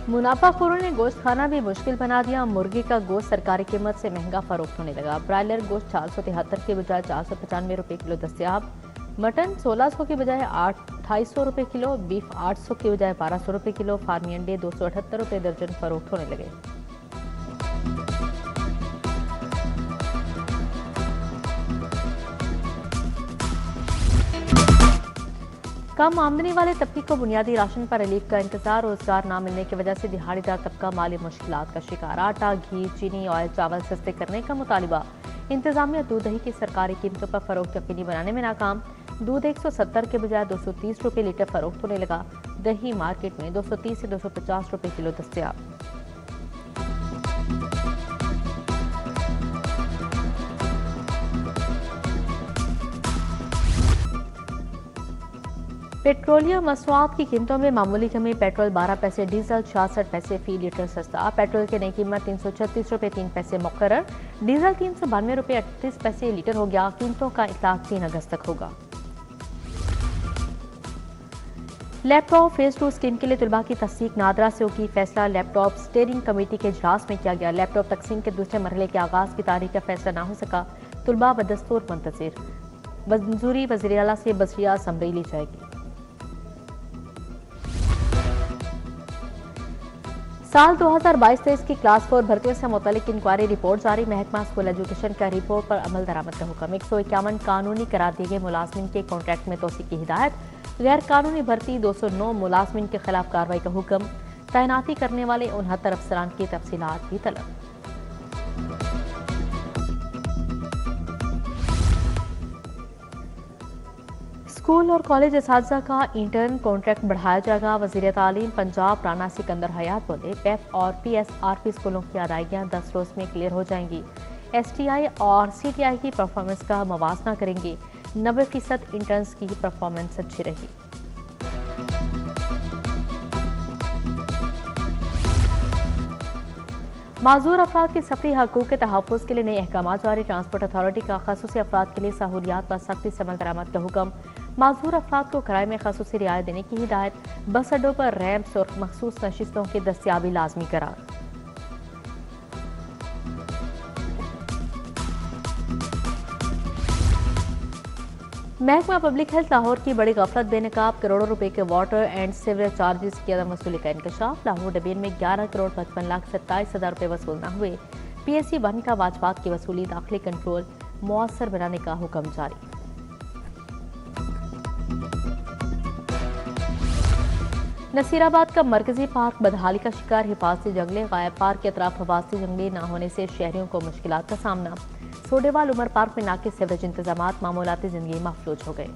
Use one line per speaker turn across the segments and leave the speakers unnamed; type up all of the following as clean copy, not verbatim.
मुनाफाखोरों ने गोश्त खाना भी मुश्किल बना दिया। मुर्गी का गोश्त सरकारी कीमत से महंगा फरोख्त होने लगा। ब्रायलर गोश्त 473 के बजाय 495 रुपए किलो दस्तयाब। मटन 1600 के बजाय 2800 रुपए किलो। बीफ 800 के बजाय 1200 रुपए किलो। फार्मी अंडे 278 रुपए दर्जन फरोख्त होने लगे। कम आमदनी वाले तबके को बुनियादी राशन पर रिलीफ का इंतजार। रोजगार न मिलने की वजह से दिहाड़ीदार तबका माली मुश्किलात का शिकार। आटा, घी, चीनी, ऑयल, चावल सस्ते करने का मुतालिबा। इंतजामिया दूध दही की सरकारी कीमतों पर फरोख्त यकीनी बनाने में नाकाम। दूध 170 के बजाय 230 रुपए लीटर फरोख्त होने लगा। दही मार्केट में 230 से 250 रुपए किलो दस्तयाब। पेट्रोलियम मसनूआत की कीमतों में मामूली कमी। पेट्रोल 12 पैसे, डीजल 66 पैसे फी लीटर सस्ता। पेट्रोल की नई कीमत 336 रुपए 3 पैसे मुकर्रर। डीजल 392 रुपए 38 पैसे लीटर हो गया। कीमतों का इतलाक 3 अगस्त तक होगा। लैपटॉप फेज 2 स्कीम के लिए तुलबा की तस्दीक नादरा से होगी। फैसला लैपटॉप स्टीयरिंग कमेटी के इजलास में किया गया। लैपटॉप तकसीम के दूसरे मरहले के आगाज की तारीख का फैसला ना हो सका। तुलबा बदस्तूर मुंतजिर। मंजूरी वज़ीर आला से बसरिया असम्बली ली जाएगी। साल 2022-23 की क्लास 4 भर्तियों से मुतालिक इंक्वायरी रिपोर्ट जारी। महकमा स्कूल एजुकेशन का रिपोर्ट पर अमल दरामद का हुक्म। 151 कानूनी करार दिए गए मुलाजमिन के कॉन्ट्रैक्ट में तोसी की हिदायत। गैर कानूनी भर्ती 209 मुलाजमिन के खिलाफ कार्रवाई का हुक्म। तैनाती करने वाले 69 अफसरान की तफसीलात भी तलब। स्कूल और कॉलेज असातिज़ा का इंटर्न कॉन्ट्रैक्ट बढ़ाया जाएगा। वज़ीर तालीम पंजाब राना सिकंदर हयात बोले, पेप और PSRP स्कूलों की अदायगियाँ 10 रोज में क्लियर हो जाएंगी। STI और CTI की परफॉर्मेंस का मवाजना करेंगे। 90% इंटर्न्स की परफॉर्मेंस अच्छी रही। माजूर अफराद के सफरी हकूक़ के तहफ़्फ़ुज़ के लिए नए अहकाम जारी। ट्रांसपोर्ट अथॉरिटी का खसूसी अफराद के लिए सहूलियात पर सख्ती से अमल दरामद का हुक्म। माजूर अफराद को किराए में खसूसी रियायत देने की हिदायत। बस अड्डों पर रैम्प्स और मखसूस नशिस्तों की दस्तियाबी लाजमी करार। महकमा पब्लिक हेल्थ लाहौर की बड़ी गफलत बेनकाब। करोड़ों रुपए के वाटर एंड सीवरेज चार्जेस की अदम वसूली का इंकशाफ। लाहौर डबीन में 11 करोड़ 55 लाख 27,000 रुपए वसूल न हुए। PSC 1 का वाजपात की वसूली दाखिली कंट्रोल मुअस्सर बनाने का हुक्म जारी। नसीराबाद का मरकजी पार्क बदहाली का शिकार। हिफाजती जंगले गायब। पार्क के अतराफ हिफाजती जंगले न होने से शहरियों को मुश्किलात का सामना। सोडेवाल उमर पार्क में नाके सीवरेज इंतजामात। मामूलाती जिंदगी महफूज हो गए।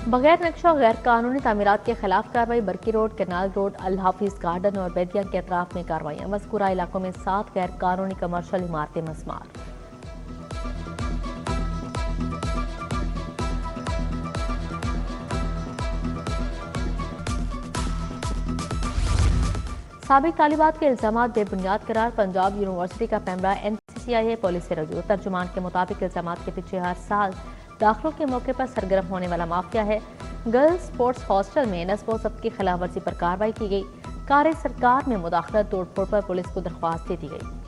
बगैर नक्शा गैर कानूनी तामीरात के खिलाफ कार्रवाई। बरकी रोड, कैनाल रोड, अल हाफिज गार्डन और बैदिया के अतराफ में कार्रवाई। मज़कूरा इलाकों में 7 गैर कानूनी कमर्शियल इमारतें मस्मार। साबिक तालिबात के इल्जामात बेबुनियाद करार। पंजाब यूनिवर्सिटी का पैमरा NCCIA पुलिस से रजू। तर्जुमान के मुताबिक इल्जामात के पीछे हर साल दाखिलों के मौके पर सरगर्म होने वाला माफिया है। गर्ल्स स्पोर्ट्स हॉस्टल में नस्ब व ज़ब्त की खिलाफवर्जी पर कार्रवाई की गई। कार्य सरकार में मुदाखलत तोड़फोड़ पर पुलिस को दरख्वास्त दे दी गई।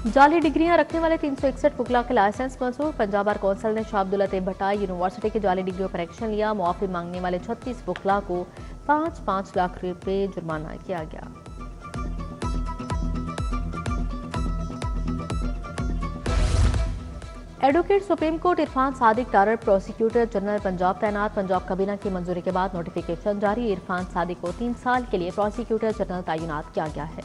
जाली डिग्रियां रखने वाले 361 पुकला के लाइसेंस मंजूर। पंजाब बार कौंसिल ने शाह अब्दुल्ला तैयब भट्टाई यूनिवर्सिटी की जाली डिग्रियों पर एक्शन लिया। मुआफी मांगने वाले 36 पुकला को 5-5 लाख रुपए जुर्माना किया गया। Advocate supreme court Irfan Sadiq Tarar prosecutor general Punjab तैनात। पंजाब काबीना की मंजूरी के बाद नोटिफिकेशन जारी। इरफान सादिक को 3 साल के लिए प्रोसिक्यूटर जनरल तैनात किया गया है।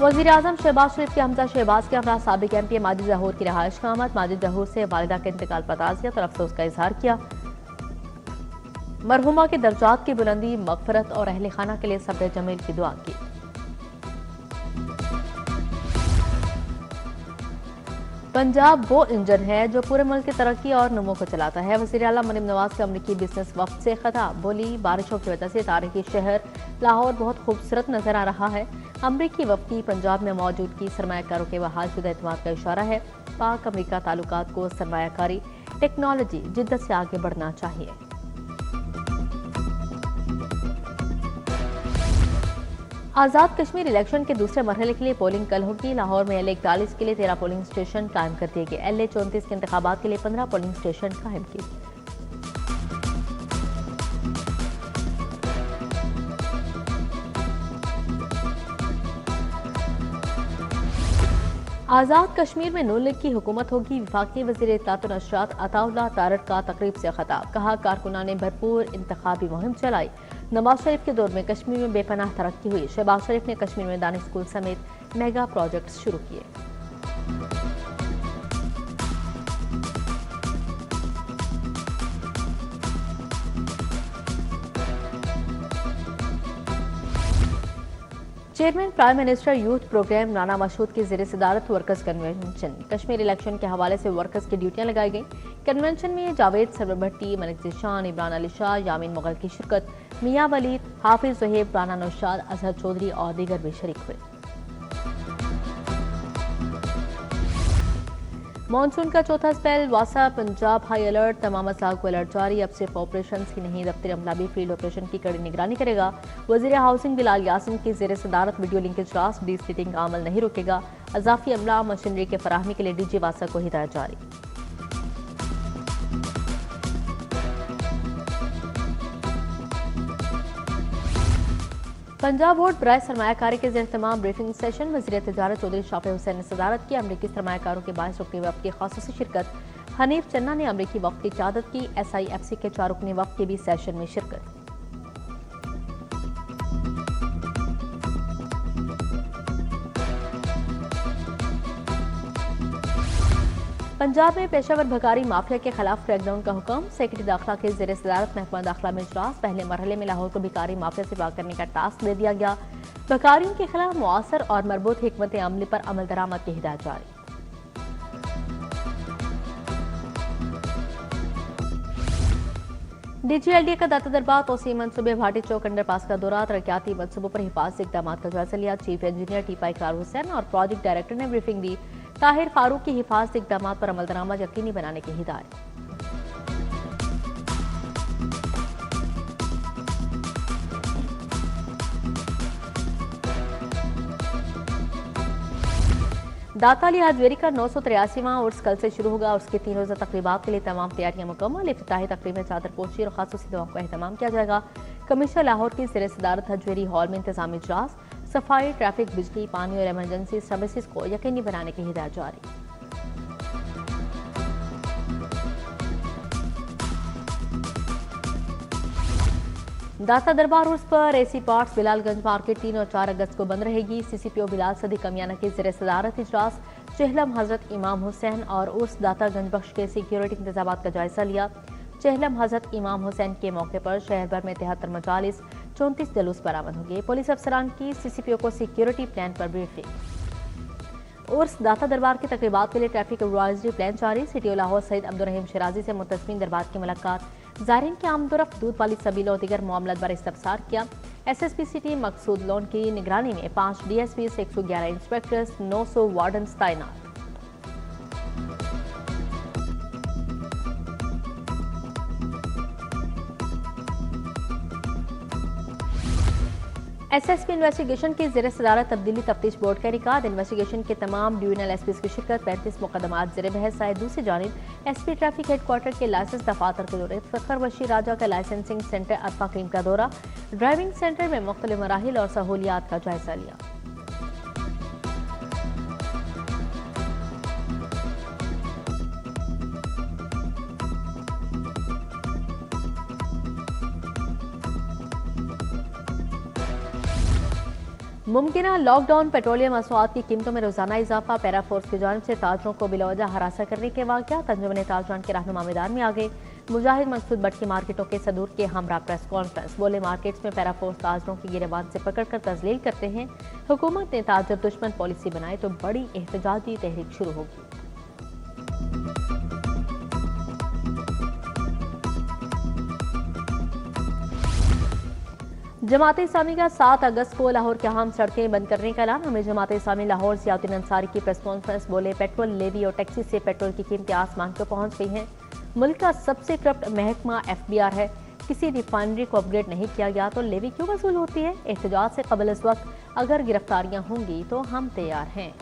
वज़ीर आज़म शहबाज शरीफ के हमजा शहबाज के हमरा साबिक MP माजिद जहूर की रिहाइश का आमद। माजिद जहूर से वालिदा के इंतकाल पर ताज़ियत और अफसोस का इजहार किया। मरहुमा के दर्जात की बुलंदी, मगफरत और अहले खाना के लिए सब्र जमील की दुआ की। पंजाब वो इंजन है जो पूरे मुल्क की तरक्की और नमो को चलाता है। वज़ीर आला मरीम नवाज का अमरीकी बिजनेस वफ्द से खिताब। बोली, बारिशों की वजह से तारीखी शहर लाहौर बहुत खूबसूरत नजर आ रहा है। अमरीकी वफ्द की पंजाब में मौजूदगी सरमायाकारों के बहालशुदा एतमाद का इशारा है। पाक अमरीका ताल्लुकात को सरमायाकारी, टेक्नोलॉजी, जिद्दत से आगे बढ़ना चाहिए। आज़ाद कश्मीर इलेक्शन के दूसरे मरहले के लिए पोलिंग कल होगी। लाहौर में LA 41 के लिए 13 पोलिंग स्टेशन कायम कर दिए गए। LA 34 के इंतखाबात के लिए 15 पोलिंग स्टेशन कायम किए। आज़ाद कश्मीर में नून लीग की हुकूमत होगी। वफाकी वज़ीर इत्तलात व नशरियात अताउल्लाह तारड़ का तकरीब से खिताब। कहा, कारकुनान ने भरपूर इंतखाबी मुहिम चलाई। नवाज शरीफ के दौर में कश्मीर में बेपनाह तरक्की हुई। शहबाज शरीफ ने कश्मीर में दानिश स्कूल समेत मेगा प्रोजेक्ट्स शुरू किए। Chairman prime minister youth programme Rana Mashhood की ज़ेर सदारत वर्कर्स कन्वेंशन। कश्मीर इलेक्शन के हवाले से वर्कर्स की ड्यूटियां लगाई गई। कन्वेंशन में जावेद सरवर भट्टी, मलिक जिशान, इमरान अली शाह, यामीन मुगल की शिरकत। मियां वलीद, हाफिज ज़ुहैब, राना नौशाद, अजहर चौधरी और दीगर भी शरीक हुए। मानसून का चौथा स्पेल वासा। पंजाब हाई अलर्ट, तमाम अजला को अलर्ट जारी। अब सिर्फ ऑपरेशन ही नहीं, दफ्तर अमला भी फील्ड ऑपरेशन की कड़ी निगरानी करेगा। वजीर हाउसिंग बिलाल यासिन की ज़ेर सदारत video linkage class D splitting का अमल नहीं रुकेगा। अजाफी अमला मशीनरी के फराहमी के लिए DG वासा को हिदायत जारी। पंजाब बोर्ड बराए सरमायाकारी के ज़ेर तमाम ब्रीफिंग सेशन। वज़ीर तिजारत चौधरी शाफी हुसैन ने सदारत की। अमरीकी सरमायाकारों के 22 रुकनी वफ़द की खासूसी शिरकत। हनीफ चन्ना ने अमरीकी वफ़द की क़यादत की। SIFC के 4 रुकनी वफ़द की भी सेशन में शिरकत। पंजाब में पेशावर भकारी माफिया के खिलाफ क्रैकडाउन का हुक्म। सेक्रेटरी दाखिला के ज़ेर सदारत महकमा दाखिला में इजलास। पहले मरहले में लाहौर को भिखारी माफिया से पाक करने का टास्क दे दिया गया। भिखारियों के खिलाफ मुआसर और मरबूत हिकमत अमली पर अमल दरामद की हिदायत जारी। DGLDA का दाता दरबार, तोसी मनसूबे, भाटी चौक अंडरपास का दौरा, तरक्याती मनसूबों पर हिफाजती इकदाम का जायजा लिया। चीफ इंजीनियर टीपा इकरार हुसैन और प्रोजेक्ट डायरेक्टर ने ब्रीफिंग दी। ताहिर फारूक की हिफाजती इकदाम पर अमल दरामद यकीनी बनाने की हिदायत। दाता अली हाजवेरी का 983वां उर्स कल से शुरू होगा। उसके 3 रोज़ा तकरीबात के लिए तमाम तैयारियां मुकम्मल। इफ्तिताही तकरीब में चादर पोशी और खासूसी दुआओं का एहतमाम किया जाएगा। कमिश्नर लाहौर की ज़ेर सदारत हाजवेरी हॉल में इंतजामी इजलास। सफाई, ट्रैफिक, बिजली, पानी और इमरजेंसी सर्विसेज को यकीनी बनाने की हिदायत जारी। दाता दरबार उर्स पर AC पार्ट्स बिलालगंज मार्केट 3 और 4 अगस्त को बंद रहेगी। CCPO बिलाल सदी कमियाना की ज़ेर सदारत इजलास। चेहलम हजरत इमाम हुसैन और उर्स दाता गंजबख्श के सिक्योरिटी इंतजाम का जायजा लिया। चेहलम हजरत इमाम हुसैन के मौके पर शहर भर में 73 मजालिस, 34 जुलूस बरामद होंगे। पुलिस अफसरान की CCPO को सिक्योरिटी प्लान पर ब्रीफिंग। उर्स दाता दरबार की तकरीबात के लिए ट्रैफिक एडवाइजरी प्लान जारी। सिटी लाहौर सईद अब्दुल रहीम शिराजी से मुतज़मीन दरबार की मुलाकात। ज़ायरीन की आमदोरफ्त, दूध वाली सबील और दीगर मामलों पर इस्तफसार किया। SSP सिटी मकसूद लोन की निगरानी में 5 DSPs, 111 इंस्पेक्टर्स, 900 वार्डन्स तैनात। SSP इन्वेस्टिगेशन की ज़ेर सदारत तब्दीली तफ्तीश बोर्ड का इनेकाद। इन्वेस्टिगेशन के तमाम डिवीजनल SPs की शिरकत। 35 मुकदमात ज़ेर बहस आए। दूसरी जानिब SP ट्रैफिक हेडक्वार्टर के लाइसेंस दफातर के दौरे। फ़खर बशीर राजा का लाइसेंसिंग सेंटर अरफा क्रीम का दौरा। ड्राइविंग सेंटर में मुख्तलिफ मराहिल और सहूलियात का जायजा लिया। मुमकिना लॉकडाउन, पेट्रोलियम मसवात की कीमतों में रोजाना इजाफा। पैरा फोर्स की जानिब से ताजरों को बिलवजह हरासा करने के वाक़यात। अंजुमन ताजरान के रहनुमा मैदान में आ गए। मुजाहिद मकसूद भट्ट की मार्केटों के सदूर के हमरा प्रेस कॉन्फ्रेंस। बोले, मार्केट्स में पैरा फोर्स ताजरों की गिरेबान से पकड़कर तजलील करते हैं। हुकूमत ने ताजर दुश्मन पॉलिसी बनाई तो बड़ी एहतजाजी तहरीक शुरू होगी। जमात इस्लामी का 7 अगस्त को लाहौर के अहम सड़कें बंद करने का ऐलान। हमें जमात इस्लामी लाहौर जियाउद्दीन अंसारी की प्रेस कॉन्फ्रेंस बोले, पेट्रोल लेवी और टैक्सी से पेट्रोल की कीमतें आसमान पर पहुंच गई हैं। मुल्क का सबसे करप्ट महकमा FBR है। किसी रिफाइनरी को अपग्रेड नहीं किया गया तो लेवी क्यों वसूल होती है? एहतजाज से कबल इस वक्त अगर गिरफ्तारियां होंगी तो हम तैयार हैं।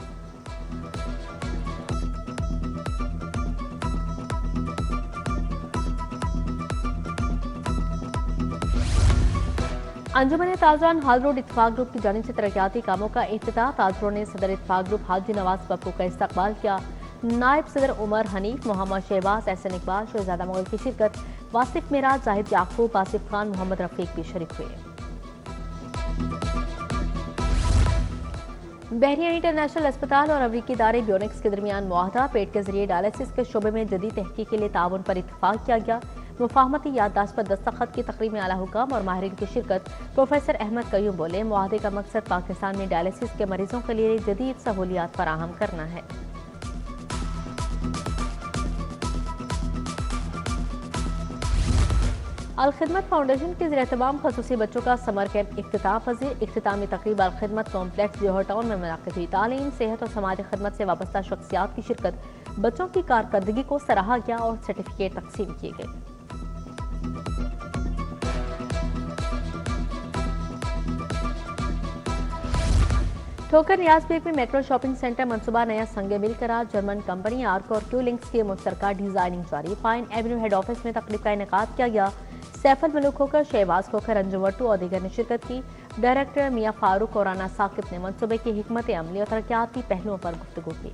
अंजुमन ताजरान हाल रोड इत्तेफाक ग्रुप की जानिब से तरक्याती कामों का इफ्तिताह। ताजरों ने सदर इत्तेफाक ग्रुप हाजी नवाज पप्पू का इस्तकबाल किया। नायब सदर उमर हनीफ, मोहम्मद शहबाज, एहसन इकबाल, शहजादा मुगल की शिरकत। वासिफ मिराज, जाहिद याकूब, आसिफ खान, मोहम्मद रफीक भी शरीक हुए। बहरिया इंटरनेशनल अस्पताल और अमरीकी इदारे ब्योनिक्स के दरमियान मुआहदा। पेट के जरिए डायलिसिस के शोबे में जदीद तहकीक के लिए ताउन पर इत्तेफाक किया गया। मुफाहमती याददाश्त पर दस्तखत की तकरीब में आला हुकाम और माहिरीन की शिरकत। प्रोफेसर अहमद कयूम बोले, मुआहदे का मकसद पाकिस्तान में डायलिसिस के मरीजों के लिए जदीद सहूलियात फराहम करना है। अल खिदमत फाउंडेशन के ज़रिए तमाम खसूसी बच्चों का समर कैंप इख्तिताम पजीर। इख्तितामी तकरीब अल खिदमत कॉम्प्लेक्स जोहर टाउन में मुनक़िद हुई। तालीम, सेहत और समाजी खिदमत से वाबस्ता शख्सियात की शिरकत। बच्चों की कारकर्दगी को सराहा गया और सर्टिफिकेट तकसीम किए गए। ठोकर नियाज़ में मेट्रो शॉपिंग सेंटर मनसूबा नया संग मिल करार। जर्मन कंपनी आर्को और क्यू लिंक्स की मुश्तरका डिजाइनिंग जारी। पाइन एवेन्यू हेड ऑफिस में तकरीब का इनेकाद किया गया। सैफल मलूक खोकर, शहबाज खोकर, अंजुम वट्टू और दीगर ने शिरकत की। डायरेक्टर मियां फारूक और राना साकिब ने मनसूबे की हिकमत अमली और तरक्याती पहलुओं पर गुफ्तगू की।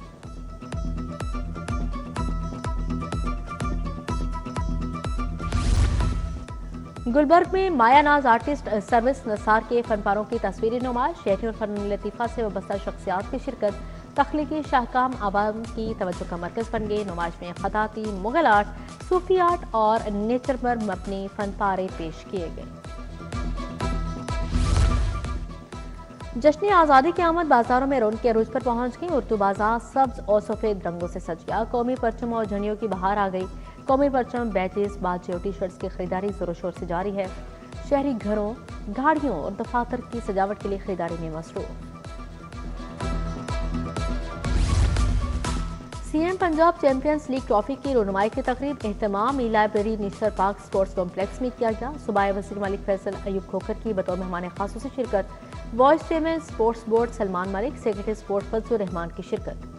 गुलबर्ग में मायानाज आर्टिस्ट सर्विस नसार के फनपारों की तस्वीरी नुमाइश। शहरी और फन लतीफ़ा से वाबस्ता शख्सियात की शिरकत। तख्लीकी शाहकाम आवाम की तवज्जो का मरकज बन गए। नुमाइश में खताती, मुगल आर्ट, सूफी आर्ट और नेचर पर मबनी फनपारे पेश किए गए। जश्न आज़ादी की आमद बाजारों में रौनक के अरूज पर पहुंच गई। उर्दू बाजार सब्ज और सफेद रंगों से सज गया। कौमी परचम और झंडियों की बहार आ गई। कौमी परचम, बैचेस, बाजे और टी शर्ट्स की खरीदारी जोरों शोर से जारी है। शहरी घरों, गाड़ियों और दफातर की सजावट के लिए खरीदारी में मसरूफ। CM Punjab champions league trophy की रुनुमाई की तकरीब एहतमाम e library Nishtar park sports complex में किया गया। सूबाई वज़ीर मलिक फैसल अयूब खोखर की बतौर मेहमान खासूसी शिरकत। Vice chairman sports board Salman Malik, secretary sports Fazlur Rahman की शिरकत।